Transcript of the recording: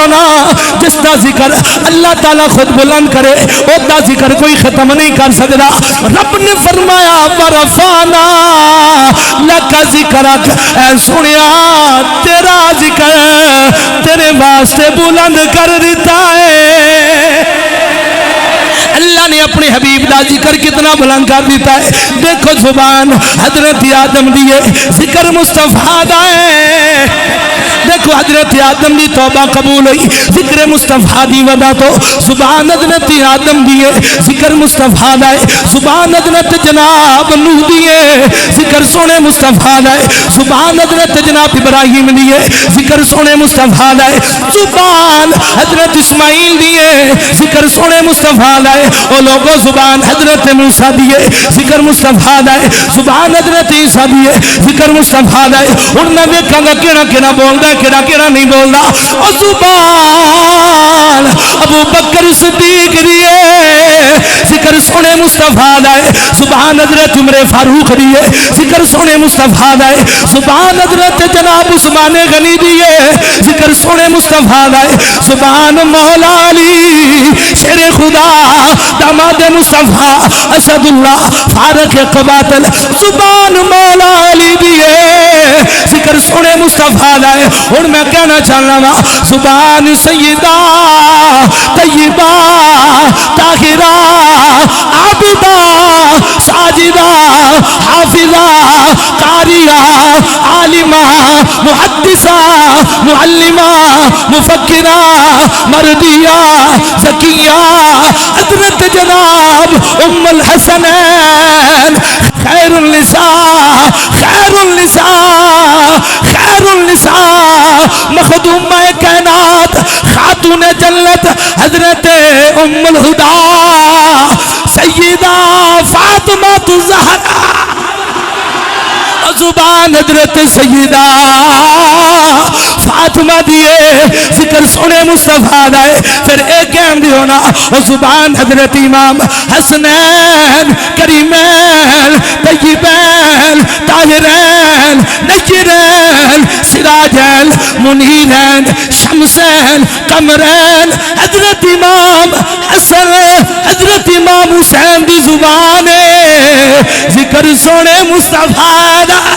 نا جس دا ذکر اللہ تعالیٰ خود بلند کرے او دا ذکر کوئی ختم نہیں کر سکتا. رب نے فرمایا ورفعنا لک ذکرک، اے سنیا تیرا ذکر تیرے واسطے بلند کر دیتا ہے. اللہ نے اپنے حبیب دا ذکر کتنا بلند کر دیتا ہے. دیکھو زبان حضرت آدم دیے ذکر مصطفیٰ دا ہے. دیکھو حضرت آدم دی توبہ قبول ہوئی ذکر مصطفیٰ دی ودا تو. سبحان حضرت آدم دیے ذکر مصطفیٰ دا ہے. سبحان حضرت جناب نوح دیے ذکر سونے مصطفیٰ دا ہے. سبحان حضرت جناب ابراہیم دیے ذکر سونے مصطفیٰ دا ہے. سبحان حضرت اسماعیل دیے ذکر سونے مصطفیٰ دا ہے. او لوگوں زبان حضرت موسیٰ دیے ذکر مصطفیٰ دا ہے. سبحان حضرت عیسیٰ دیے ذکر مصطفیٰ دا ہے. اور میں دیکھاں گا کیڑا کیڑا بولدا ہے کیڑا کیڑا نہیں بولدا. او زبان ابو بکر صدیق دیے ذکر سونے مصطفیٰ دا ہے. سبحان حضرت عمر فاروق دیے ذکر سونے مصطفیٰ دا ہے. سبحان حضرت جناب عثمان غنی دیے ذکر سونے مصطفیٰ دا ہے. سبحان مولا علی شیر خدا داماد مصطفیٰ اسد اللہ فارق قباتل. سبحان مولا علی دیے ذکر سونے مصطفیٰ دا ہے. اور میں کہنا چاہنا وا سبحان سیدہ طیبہ طاہرہ عابدہ ساجدہ حافظہ قاریہ عالمہ محدثہ معلمہ مفکرہ مردیہ زکیہ حضرت جناب ام الحسنین خیر النساء خیر النساء خیر النساء مخدومہ کائنات خاتون جنت حضرت ام الہدا سیدہ فاطمہ الزہرا. زبان حضرت سیدہ فاطمہ دیے ذکر سونے مصطفیٰ دائے. پھر ایک کہم دی ہونا زبان حضرت امام حسنین کریمین طیبین طاہرین نجرین سراجین منیرین شمسین قمرین حضرت امام حسن حضرت امام حسین دی زبان ذکر سونے مصطفیٰ دائے.